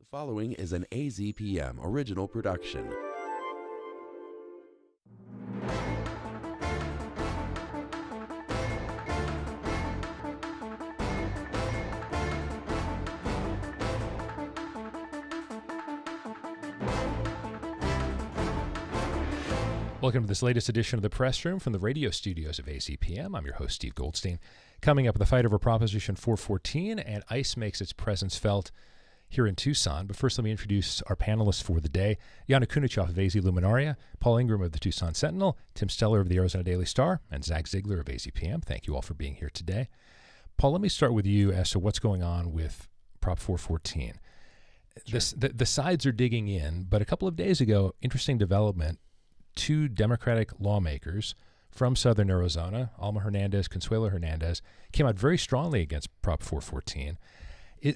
following is an AZPM original production. Welcome to this latest edition of the Press Room from the radio studios of AZPM. I'm your host, Steve Goldstein. Coming up, the fight over Proposition 414, and ICE makes its presence felt here in Tucson. But first, let me introduce our panelists for the day. Yana Kunichoff of AZ Luminaria, Paul Ingram of the Tucson Sentinel, Tim Steller of the Arizona Daily Star, and Zach Ziegler of AZPM. Thank you all for being here today. Paul, let me start with you as to what's going on with Prop 414. Sure. The sides are digging in, but a couple of days ago, interesting development. Two Democratic lawmakers from Southern Arizona, Alma Hernandez, Consuelo Hernandez, came out very strongly against Prop 414.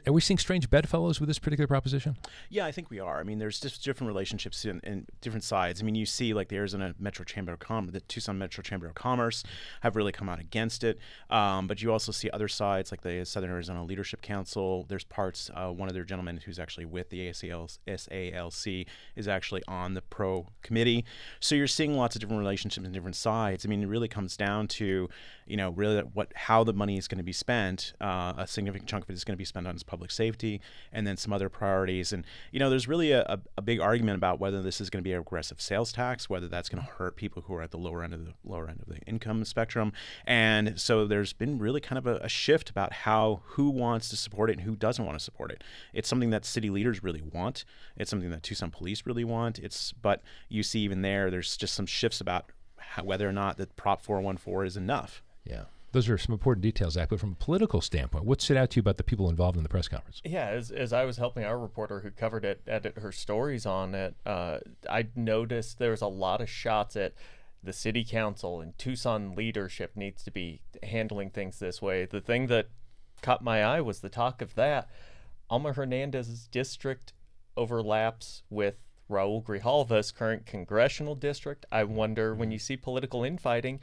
Are we seeing strange bedfellows with this particular proposition? Yeah, I think we are. I mean, there's just different relationships in different sides. I mean, you see like the Arizona Metro Chamber of Commerce, the Tucson Metro Chamber of Commerce have really come out against it. But you also see other sides like the Southern Arizona Leadership Council. There's parts, one of their gentlemen who's actually with the SALC is actually on the pro committee. So you're seeing lots of different relationships and different sides. I mean, it really comes down to, really how the money is going to be spent. A significant chunk of it is going to be spent on public safety, and then some other priorities. And there's really a big argument about whether this is going to be a regressive sales tax, whether that's going to hurt people who are at the lower end of the income spectrum. And so there's been really kind of a shift about who wants to support it and who doesn't want to support it. It's something that city leaders really want. It's something that Tucson police really want. But you see even there's just some shifts about whether or not the Prop 414 is enough. Yeah. Those are some important details, Zach, but from a political standpoint, what stood out to you about the people involved in the press conference? Yeah, as I was helping our reporter who covered it, edit her stories on it, I noticed there was a lot of shots at the city council, and Tucson leadership needs to be handling things this way. The thing that caught my eye was the talk of that. Alma Hernandez's district overlaps with Raul Grijalva's current congressional district. I wonder, when you see political infighting,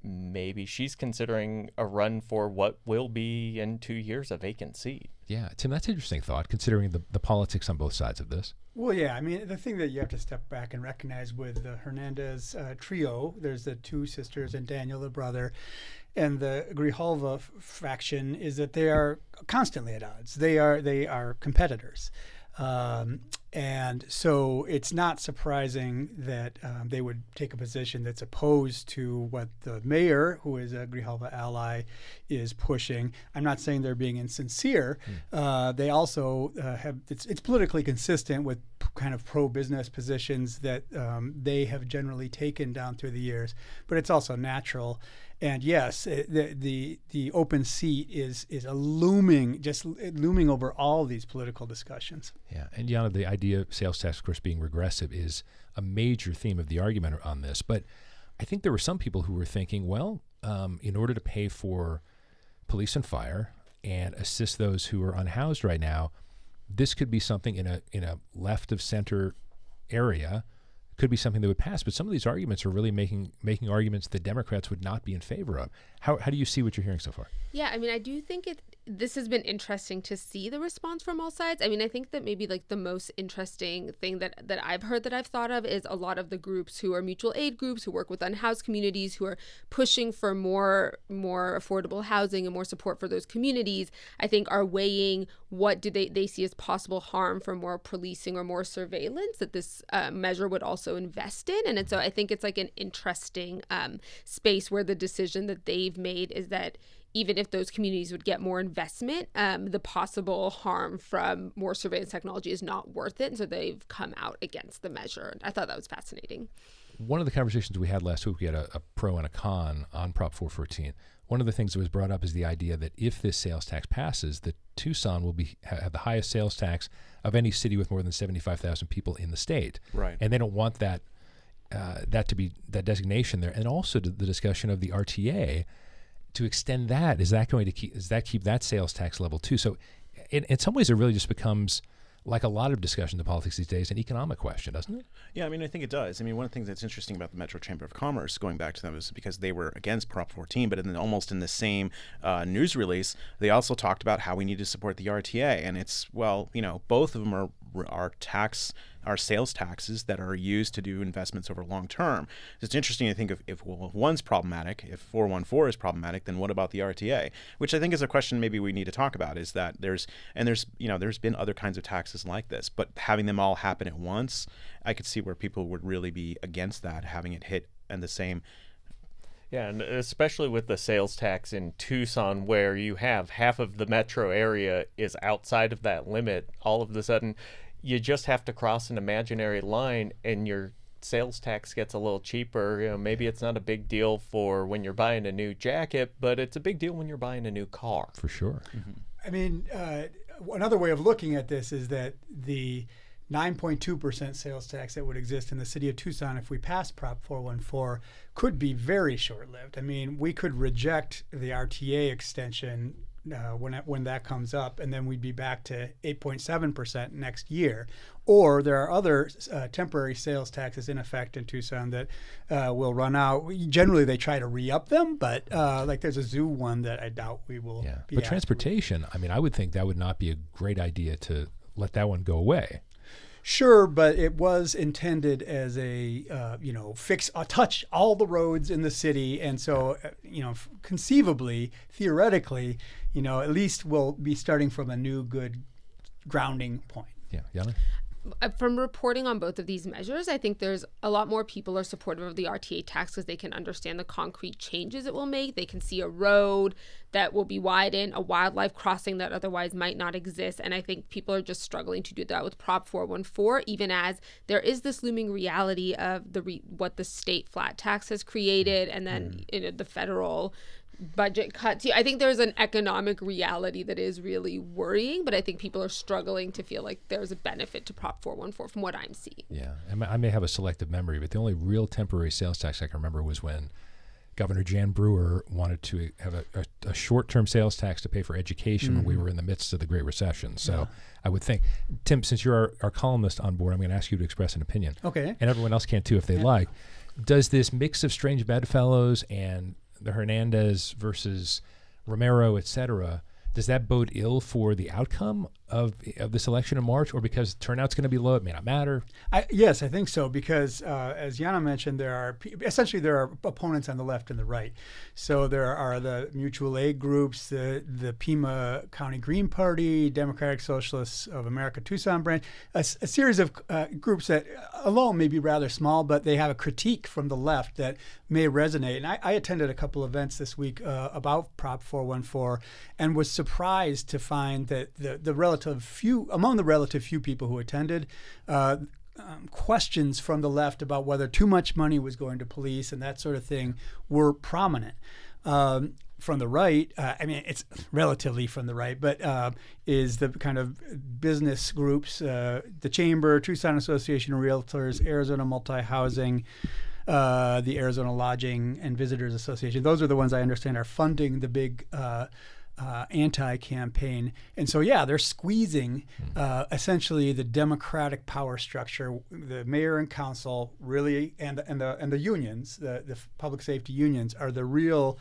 maybe she's considering a run for what will be in 2 years a vacant seat. Yeah, Tim, that's an interesting thought, considering the politics on both sides of this. Well, yeah, I mean, the thing that you have to step back and recognize with the Hernandez trio, there's the two sisters and Daniel, the brother, and the Grijalva faction, is that they are constantly at odds. They are competitors. And so it's not surprising that they would take a position that's opposed to what the mayor, who is a Grijalva ally, is pushing. I'm not saying they're being insincere. They also it's politically consistent with kind of pro-business positions that they have generally taken down through the years, but it's also natural. And yes, the open seat is looming over all these political discussions. Yeah, and Yana, the idea of sales tax, of course, being regressive is a major theme of the argument on this. But I think there were some people who were thinking, well, in order to pay for police and fire and assist those who are unhoused right now, this could be something in a left of center area. Could be something that would pass, but some of these arguments are really making arguments that Democrats would not be in favor of. How do you see what you're hearing so far? Yeah, I mean, I do think this has been interesting to see the response from all sides. I mean, I think that maybe like the most interesting thing that I've heard, that I've thought of, is a lot of the groups who are mutual aid groups who work with unhoused communities, who are pushing for more affordable housing and more support for those communities, I think are weighing what do they see as possible harm from more policing or more surveillance that this measure would also invest in. And so I think it's like an interesting space where the decision that they've made is that even if those communities would get more investment, the possible harm from more surveillance technology is not worth it. And so they've come out against the measure. I thought that was fascinating. One of the conversations we had last week, we had a pro and a con on Prop 414. One of the things that was brought up is the idea that if this sales tax passes, that Tucson will have the highest sales tax of any city with more than 75,000 people in the state. Right. And they don't want that to be that designation there. And also the discussion of the RTA, to extend that, is that keep that sales tax level too? So in some ways it really just becomes, like a lot of discussion in politics these days, an economic question, doesn't it? Yeah, I mean, I think it does. I mean, one of the things that's interesting about the Metro Chamber of Commerce, going back to them, is because they were against Prop 14, but almost in the same news release, they also talked about how we need to support the RTA. And it's, well, both of them are our sales taxes that are used to do investments over long term. It's interesting to think if one's problematic, if 414 is problematic, then what about the RTA? Which I think is a question maybe we need to talk about. Is that there's been other kinds of taxes like this, but having them all happen at once, I could see where people would really be against that, having it hit and the same. Yeah, and especially with the sales tax in Tucson, where you have half of the metro area is outside of that limit, all of a sudden you just have to cross an imaginary line and your sales tax gets a little cheaper. You know, maybe it's not a big deal for when you're buying a new jacket, but it's a big deal when you're buying a new car. For sure. Mm-hmm. I mean, another way of looking at this is that the 9.2% sales tax that would exist in the city of Tucson if we pass Prop 414 could be very short-lived. I mean, we could reject the RTA extension when that comes up, and then we'd be back to 8.7% next year. Or there are other temporary sales taxes in effect in Tucson that will run out. Generally, they try to re-up them, but like there's a zoo one that I doubt we will. Yeah, but transportation, I mean, I would think that would not be a great idea to let that one go away. Sure, but it was intended as a, touch all the roads in the city. And so, conceivably, theoretically, at least we'll be starting from a new good grounding point. Yeah, Yana? From reporting on both of these measures, I think there's a lot more people are supportive of the RTA tax because they can understand the concrete changes it will make. They can see a road that will be widened, a wildlife crossing that otherwise might not exist. And I think people are just struggling to do that with Prop 414, even as there is this looming reality of what the state flat tax has created and then the federal budget cuts. I think there's an economic reality that is really worrying, but I think people are struggling to feel like there's a benefit to Prop 414 from what I'm seeing. Yeah, I may have a selective memory, but the only real temporary sales tax I can remember was when Governor Jan Brewer wanted to have a short-term sales tax to pay for education when we were in the midst of the Great Recession. So I would think, Tim, since you're our columnist on board, I'm going to ask you to express an opinion. Okay. And everyone else can too if they like. Does this mix of strange bedfellows and the Hernandez versus Romero, et cetera, does that bode ill for the outcome of this election in March, or because turnout's going to be low, it may not matter? Yes, I think so, because as Yana mentioned, there are opponents on the left and the right. So there are the mutual aid groups, the Pima County Green Party, Democratic Socialists of America Tucson branch, a series of groups that alone may be rather small, but they have a critique from the left that may resonate. And I attended a couple events this week about Prop 414 and was surprised to find that among the relative few people who attended, questions from the left about whether too much money was going to police and that sort of thing were prominent. From the right, it's relatively from the right, but is the kind of business groups, the Chamber, Tucson Association of Realtors, Arizona Multi-Housing, the Arizona Lodging and Visitors Association. Those are the ones I understand are funding the big anti-campaign. And so, they're squeezing essentially the Democratic power structure, the mayor and council really, and the unions, the public safety unions are the real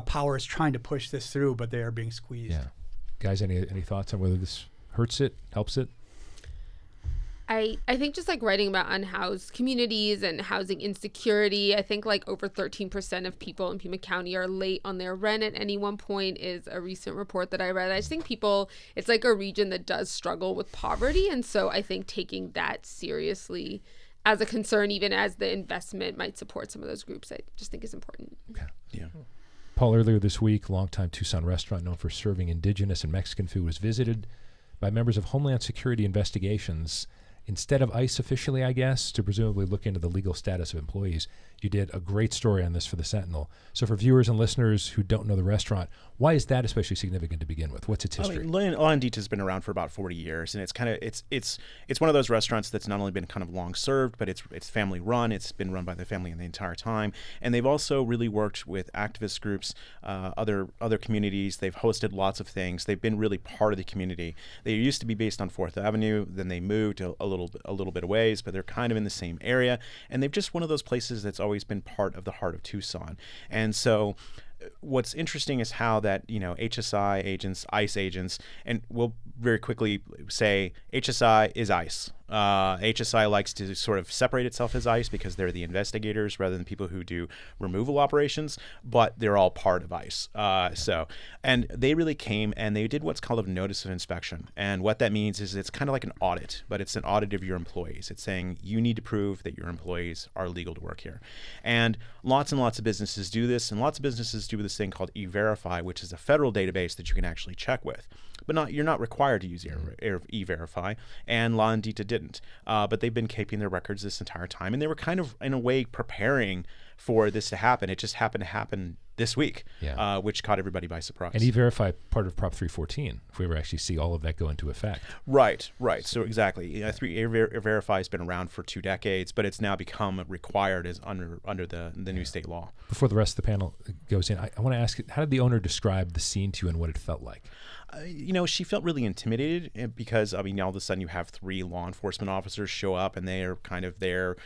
powers trying to push this through, but they are being squeezed. Yeah. Guys, any thoughts on whether this hurts it, helps it? I think just like writing about unhoused communities and housing insecurity, I think like over 13% of people in Pima County are late on their rent at any one point is a recent report that I read. I just think it's like a region that does struggle with poverty. And so I think taking that seriously as a concern, even as the investment might support some of those groups, I just think is important. Okay. Yeah. Paul, earlier this week, longtime Tucson restaurant known for serving indigenous and Mexican food was visited by members of Homeland Security investigations. Instead of ICE officially, I guess, to presumably look into the legal status of employees, you did a great story on this for the Sentinel. So for viewers and listeners who don't know the restaurant, why is that especially significant to begin with? What's its history? Indita has been around for about 40 years, and it's one of those restaurants that's not only been kind of long served, but it's family run. It's been run by the family the entire time, and they've also really worked with activist groups, other communities. They've hosted lots of things. They've been really part of the community. They used to be based on 4th Avenue, then they moved a little bit of ways, but they're kind of in the same area, and they've just one of those places that's always been part of the heart of Tucson. And so what's interesting is how that, HSI agents, ICE agents, and we'll very quickly say HSI is ICE. HSI likes to sort of separate itself as ICE because they're the investigators rather than people who do removal operations, but they're all part of ICE. And they really came and they did what's called a notice of inspection. And what that means is it's kind of like an audit, but it's an audit of your employees. It's saying you need to prove that your employees are legal to work here. And lots of businesses do this, and lots of businesses do this thing called E-Verify, which is a federal database that you can actually check with. But you're not required to use E-Verify, and La Indita didn't. But they've been keeping their records this entire time, and they were kind of, in a way, preparing for this to happen. It just happened to happen this week, which caught everybody by surprise. And E-Verify, part of Prop 314, if we ever actually see all of that go into effect. Right. So exactly. E-Verify has been around for 2 decades, but it's now become required as under the new state law. Before the rest of the panel goes in, I want to ask, how did the owner describe the scene to you and what it felt like? She felt really intimidated because, all of a sudden you have 3 law enforcement officers show up and they are kind of there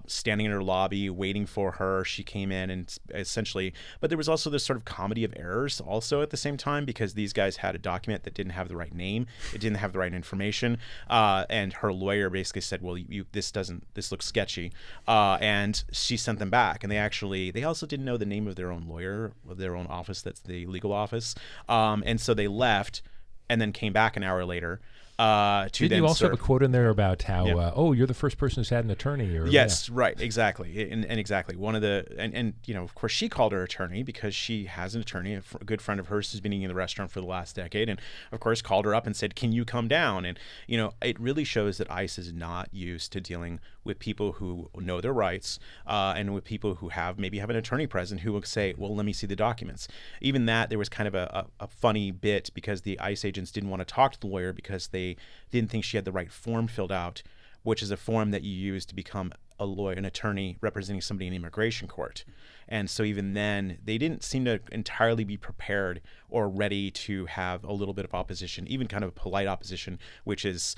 standing in her lobby waiting for her. She came in and essentially, but there was also this sort of comedy of errors also at the same time because these guys had a document that didn't have the right name. It didn't have the right information. And her lawyer basically said, well, this looks sketchy. And she sent them back. And they also didn't know the name of their own lawyer, of their own office. That's the legal office. And so they left and then came back an hour later Didn't you also have a quote in there about how you're the first person who's had an attorney? Or yes, right, exactly, and exactly one of the and of course she called her attorney because she has an attorney, a good friend of hers who's been in the restaurant for the last decade, and of course called her up and said, "Can you come down?" And it really shows that ICE is not used to dealing with people who know their rights and with people who maybe have an attorney present who will say, "Well, let me see the documents." Even that, there was kind of a funny bit because the ICE agents didn't want to talk to the lawyer because they didn't think she had the right form filled out, which is a form that you use to become a lawyer, an attorney representing somebody in immigration court. And so even then, they didn't seem to entirely be prepared or ready to have a little bit of opposition, even kind of polite opposition, which is,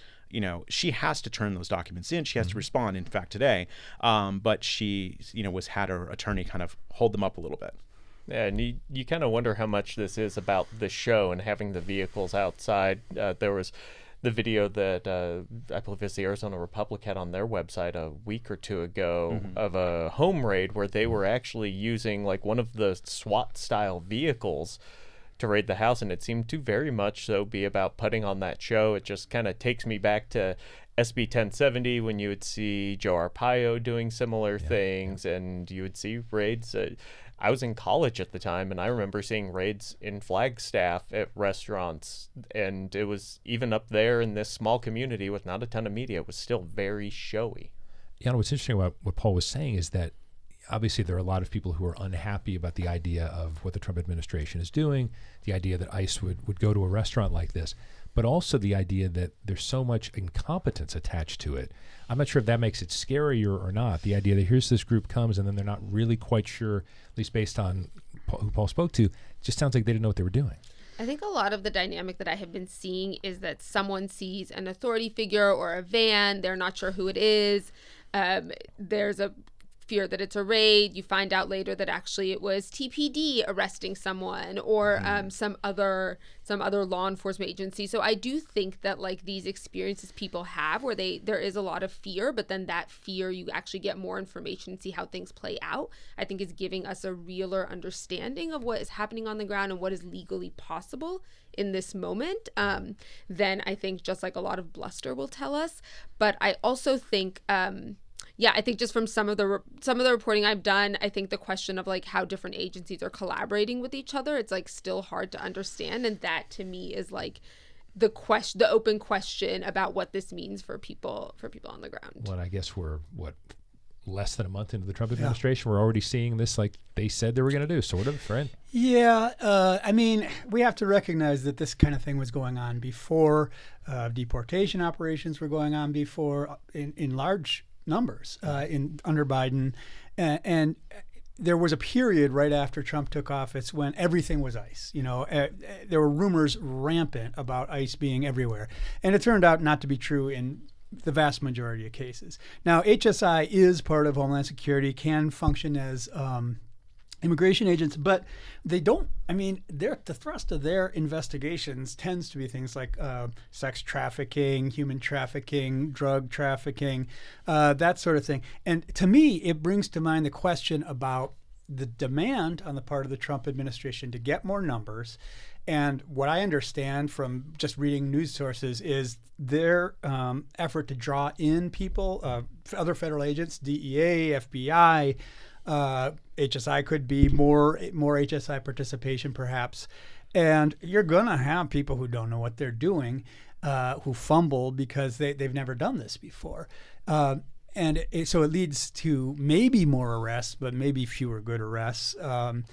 she has to turn those documents in. She has to respond, in fact, today. But she, had her attorney kind of hold them up a little bit. Yeah, and you kind of wonder how much this is about the show and having the vehicles outside. There was the video that I believe it's the Arizona Republic had on their website a week or two ago of a home raid where they were actually using like one of the SWAT-style vehicles to raid the house, and it seemed to very much so be about putting on that show. It just kind of takes me back to SB 1070 when you would see Joe Arpaio doing similar things, and you would see raids. I was in college at the time, and I remember seeing raids in Flagstaff at restaurants, and it was even up there in this small community with not a ton of media. It was still very showy. Yana, what's interesting about what Paul was saying is that obviously there are a lot of people who are unhappy about the idea of what the Trump administration is doing, the idea that ICE would go to a restaurant like this, but also the idea that there's so much incompetence attached to it. I'm not sure if that makes it scarier or not. The idea that here's this group comes and then they're not really quite sure, at least based on who Paul spoke to, it just sounds like they didn't know what they were doing. I think a lot of the dynamic that I have been seeing is that someone sees an authority figure or a van, they're not sure who it is. There's a fear that it's a raid. You find out later that actually it was TPD arresting someone or some other law enforcement agency. So I do think that like these experiences people have where there is a lot of fear, but then that fear you actually get more information and see how things play out, I think is giving us a realer understanding of what is happening on the ground and what is legally possible in this moment than I think just like a lot of bluster will tell us. But I also think I think just from some of the reporting I've done, I think the question of like how different agencies are collaborating with each other, it's like still hard to understand, and that to me is like the open question about what this means for people on the ground. Well, I guess we're less than a month into the Trump administration. We're already seeing this like they said they were going to do, sort of, right? Yeah, I mean, we have to recognize that this kind of thing was going on before. Deportation operations were going on before in large numbers under Biden, and there was a period right after Trump took office when everything was ICE. There were rumors rampant about ICE being everywhere, and it turned out not to be true in the vast majority of cases. Now, HSI is part of Homeland Security, can function as immigration agents, but they don't. I mean, the thrust of their investigations tends to be things like sex trafficking, human trafficking, drug trafficking, that sort of thing. And to me, it brings to mind the question about the demand on the part of the Trump administration to get more numbers. And what I understand from just reading news sources is their effort to draw in people, other federal agents, DEA, FBI, HSI could be more HSI participation perhaps. And you're going to have people who don't know what they're doing, who fumble because they've never done this before. So it leads to maybe more arrests, but maybe fewer good arrests. The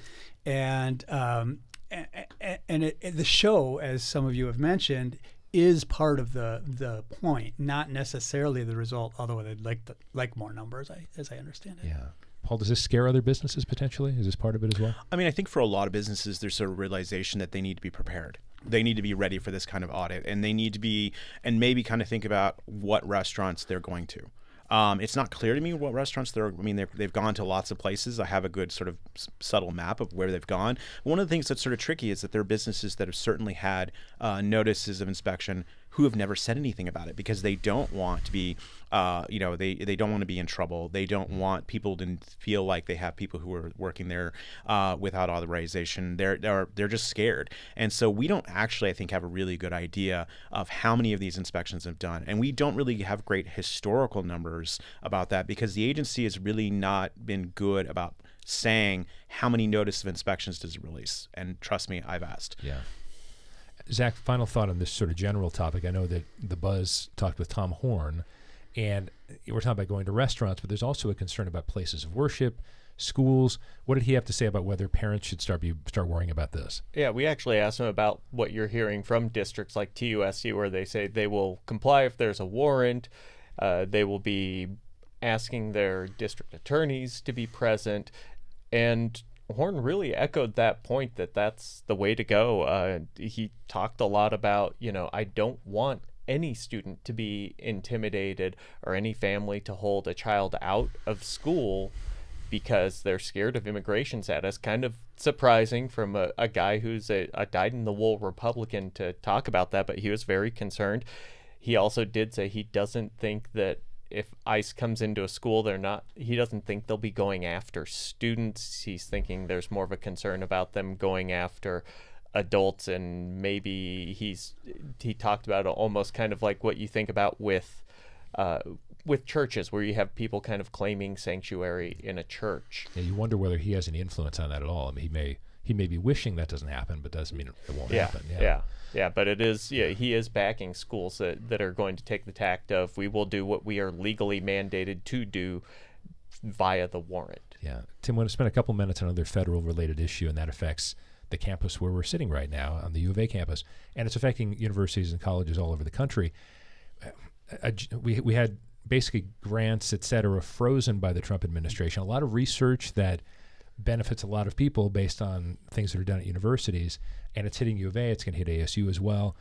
show, as some of you have mentioned, is part of the point, not necessarily the result, although they'd like more numbers, as I understand it. Yeah. Paul, does this scare other businesses potentially? Is this part of it as well? I mean, I think for a lot of businesses, there's a realization that they need to be prepared. They need to be ready for this kind of audit, and they need to be, and maybe kind of think about what restaurants they're going to. It's not clear to me what restaurants they've gone to lots of places. I have a good sort of subtle map of where they've gone. One of the things that's sort of tricky is that there are businesses that have certainly had notices of inspection who have never said anything about it because they don't want to be, they don't want to be in trouble. They don't want people to feel like they have people who are working there without authorization. They're just scared. And so we don't actually, I think, have a really good idea of how many of these inspections have done. And we don't really have great historical numbers about that because the agency has really not been good about saying how many notice of inspections does it release. And trust me, I've asked. Yeah. Zach, final thought on this sort of general topic. I know that the Buzz talked with Tom Horn, and we're talking about going to restaurants, but there's also a concern about places of worship, schools. What did he have to say about whether parents should start worrying about this? Yeah, we actually asked him about what you're hearing from districts like TUSD, where they say they will comply if there's a warrant. They will be asking their district attorneys to be present, and Horn really echoed that point that that's the way to go. He talked a lot about, I don't want any student to be intimidated or any family to hold a child out of school because they're scared of immigration status. Kind of surprising from a guy who's a dyed-in-the-wool Republican to talk about that, but he was very concerned. He also did say he doesn't think that if ICE comes into a school, he doesn't think they'll be going after students. He's thinking there's more of a concern about them going after adults, and maybe he talked about it almost kind of like what you think about with churches, where you have people kind of claiming sanctuary in a church. Yeah, you wonder whether he has any influence on that at all. I mean, he may be wishing that doesn't happen, but doesn't mean it won't happen. Yeah, but it is. Yeah, he is backing schools that are going to take the tact of we will do what we are legally mandated to do via the warrant. Yeah, Tim, I want to spend a couple minutes on another federal-related issue, and that affects the campus where we're sitting right now, on the U of A campus, and it's affecting universities and colleges all over the country. We had basically grants, et cetera, frozen by the Trump administration. A lot of research that benefits a lot of people based on things that are done at universities, and it's hitting U of A, it's going to hit ASU as well.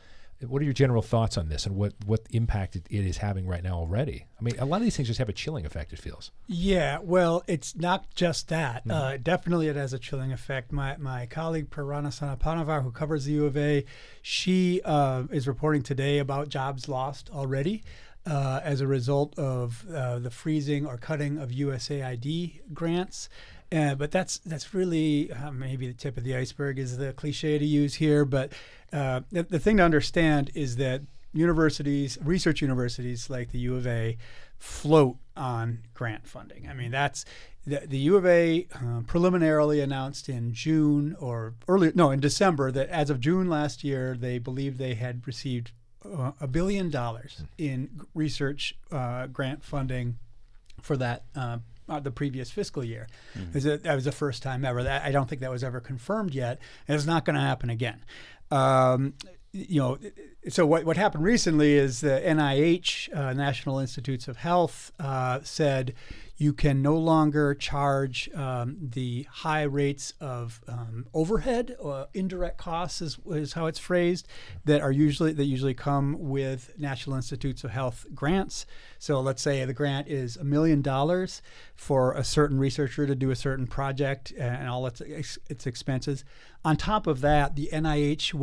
What are your general thoughts on this, and what impact it is having right now already? I mean, a lot of these things just have a chilling effect, it feels. Yeah, well, it's not just that. Definitely it has a chilling effect. My colleague, Purana Sanapanavar, who covers the U of A, she is reporting today about jobs lost already as a result of the freezing or cutting of USAID grants. But that's really maybe the tip of the iceberg is the cliche to use here. But the thing to understand is that research universities like the U of A float on grant funding. I mean, that's the U of A preliminarily announced in June in December that as of June last year, they believed they had received $1 billion in research grant funding for that the previous fiscal year. That was the first time ever. I don't think that was ever confirmed yet, and it's not going to happen again. So what happened recently is the NIH, National Institutes of Health, said, You can no longer charge the high rates of overhead or indirect costs, is how it's phrased, that usually come with National Institutes of Health grants. So let's say the grant is $1 million for a certain researcher to do a certain project and all its expenses. On top of that, the NIH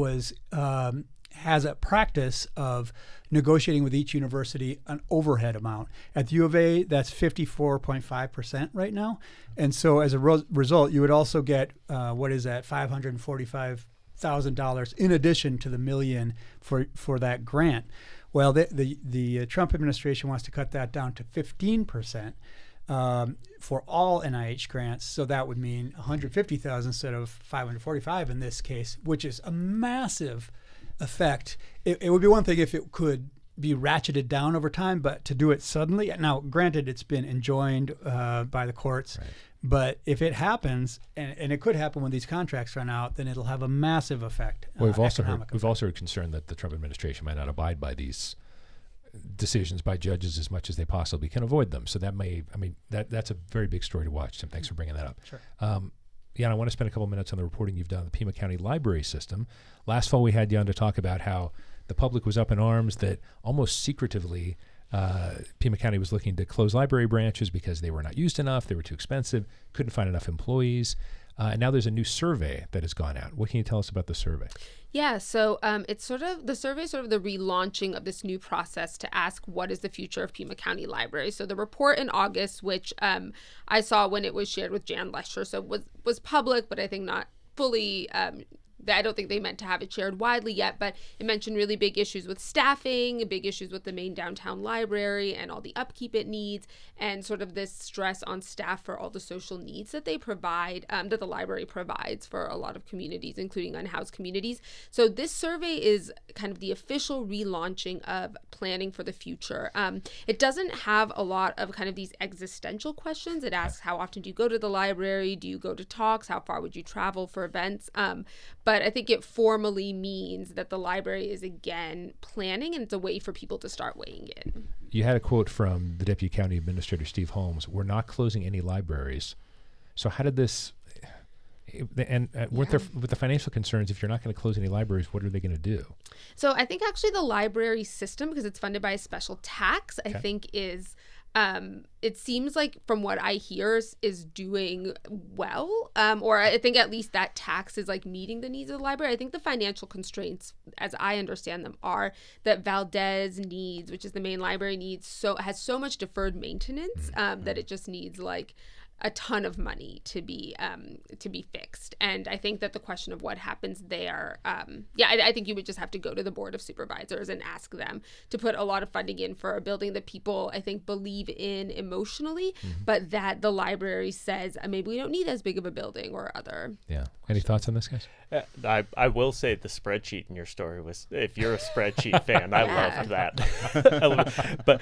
has a practice of negotiating with each university an overhead amount. At the U of A, that's 54.5% right now. And so as a result, you would also get, $545,000 in addition to the $1 million for that grant. Well, the Trump administration wants to cut that down to 15%. For all NIH grants, so that would mean $150,000 instead of $545 in this case, which is a massive effect. It would be one thing if it could be ratcheted down over time, but to do it suddenly, now granted it's been enjoined by the courts, right. But if it happens, and it could happen when these contracts run out, then it'll have a massive effect. Well, we've also heard concern that the Trump administration might not abide by these decisions by judges as much as they possibly can avoid them. So that's a very big story to watch. Tim, thanks for bringing that up. Sure. Yana, I want to spend a couple minutes on the reporting you've done on the Pima County Library system. Last fall, we had you on to talk about how the public was up in arms that almost secretively Pima County was looking to close library branches because they were not used enough, they were too expensive, couldn't find enough employees. And now there's a new survey that has gone out. What can you tell us about the survey? Yeah, so it's the survey is sort of the relaunching of this new process to ask what is the future of Pima County Library. So the report in August, which I saw when it was shared with Jan Lesher, so was public, but I think not fully. I don't think they meant to have it shared widely yet, but it mentioned really big issues with staffing, big issues with the main downtown library and all the upkeep it needs, and sort of this stress on staff for all the social needs that they provide, that the library provides for a lot of communities, including unhoused communities. So this survey is kind of the official relaunching of planning for the future. It doesn't have a lot of kind of these existential questions. It asks, how often do you go to the library? Do you go to talks? How far would you travel for events? But I think it formally means that the library is again planning, and it's a way for people to start weighing in. You had a quote from the Deputy County Administrator, Steve Holmes, "We're not closing any libraries." So how did this, and with the financial concerns, if you're not going to close any libraries, what are they going to do? So I think actually the library system, because it's funded by a special tax, I think is... it seems like from what I hear is doing well, or I think at least that tax is like meeting the needs of the library. I think the financial constraints, as I understand them, are that Valdez needs, which is the main library, has so much deferred maintenance that it just needs like a ton of money to be fixed. And I think that the question of what happens there, I think you would just have to go to the Board of Supervisors and ask them to put a lot of funding in for a building that people, I think, believe in emotionally, but that the library says maybe we don't need as big of a building or other. Yeah. Any thoughts on this, guys? I will say the spreadsheet in your story was, if you're a spreadsheet fan, I loved that. But,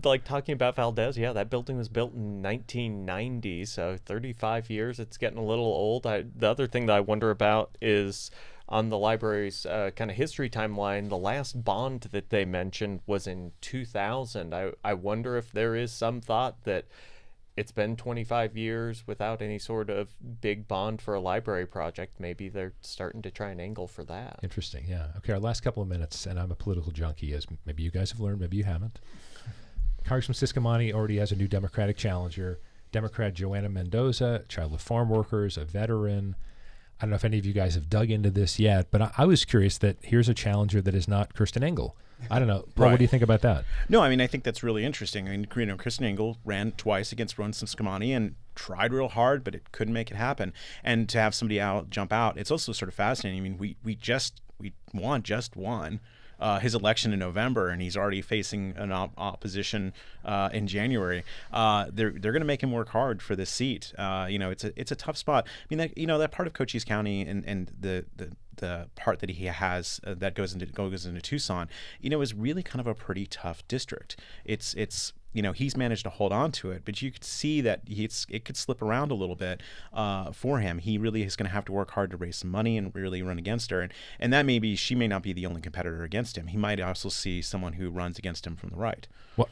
like talking about Valdez, that building was built in 1990, so 35 years. It's getting a little old. The other thing that I wonder about is on the library's kind of history timeline, the last bond that they mentioned was in 2000. I wonder if there is some thought that it's been 25 years without any sort of big bond for a library project. Maybe they're starting to try an angle for that. Interesting, yeah. Okay, our last couple of minutes, and I'm a political junkie, as maybe you guys have learned, maybe you haven't. Congressman Ciscomani already has a new Democratic challenger, Democrat Joanna Mendoza, child of farm workers, a veteran. I don't know if any of you guys have dug into this yet, but I was curious that here's a challenger that is not Kirsten Engel. I don't know. Paul, what do you think about that? No, I mean, I think that's really interesting. I mean, Kirsten Engel ran twice against Ron Ciscomani and tried real hard, but it couldn't make it happen. And to have somebody jump out, it's also sort of fascinating. I mean, we just won his election in November, and he's already facing an opposition in January. They're going to make him work hard for this seat. It's a tough spot. I mean, that part of Cochise County and the the part that he has that goes into Tucson, is really kind of a pretty tough district. It's he's managed to hold on to it, but you could see that it could slip around a little bit for him. He really is going to have to work hard to raise some money and really run against her. And that she may not be the only competitor against him. He might also see someone who runs against him from the right. Well,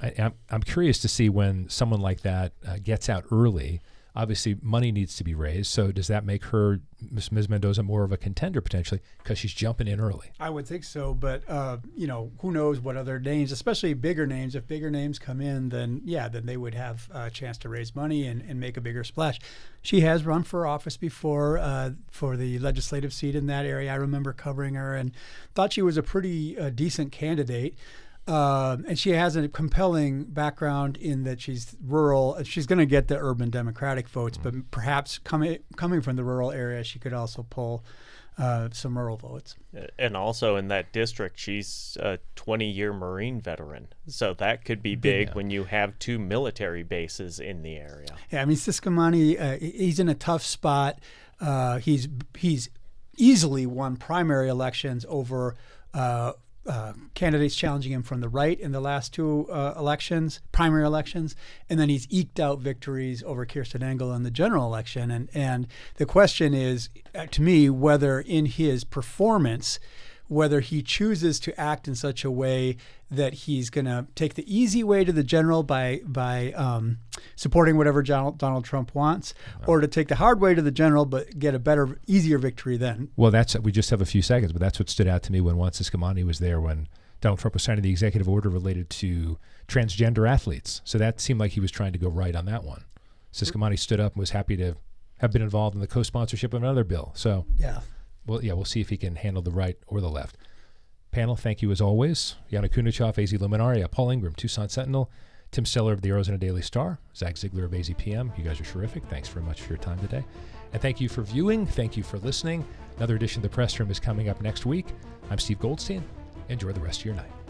I'm curious to see when someone like that gets out early. Obviously, money needs to be raised. So does that make her, Ms. Mendoza, more of a contender potentially because she's jumping in early? I would think so, but who knows what other names, especially bigger names. If bigger names come in, then they would have a chance to raise money and make a bigger splash. She has run for office before for the legislative seat in that area. I remember covering her and thought she was a pretty decent candidate. And she has a compelling background in that she's rural. She's going to get the urban Democratic votes, but perhaps coming from the rural area, she could also pull some rural votes. And also in that district, she's a 20-year Marine veteran. So that could be big when you have 2 military bases in the area. Yeah, I mean, Ciscomani, he's in a tough spot. He's easily won primary elections over candidates challenging him from the right in the last 2 primary elections, and then he's eked out victories over Kirsten Engel in the general election. And the question is, to me, whether in his performance, whether he chooses to act in such a way that he's going to take the easy way to the general by supporting whatever Donald Trump wants, or to take the hard way to the general but get a better, easier victory then. Well, we just have a few seconds, but that's what stood out to me when Juan Ciscomani was there when Donald Trump was signing the executive order related to transgender athletes. So that seemed like he was trying to go right on that one. Ciscomani stood up and was happy to have been involved in the co-sponsorship of another bill. So we'll see if he can handle the right or the left. Panel, thank you as always. Yana Kunichoff, AZ Luminaria, Paul Ingram, Tucson Sentinel, Tim Steller of the Arizona Daily Star, Zach Ziegler of AZPM. You guys are terrific. Thanks very much for your time today. And thank you for viewing. Thank you for listening. Another edition of The Press Room is coming up next week. I'm Steve Goldstein. Enjoy the rest of your night.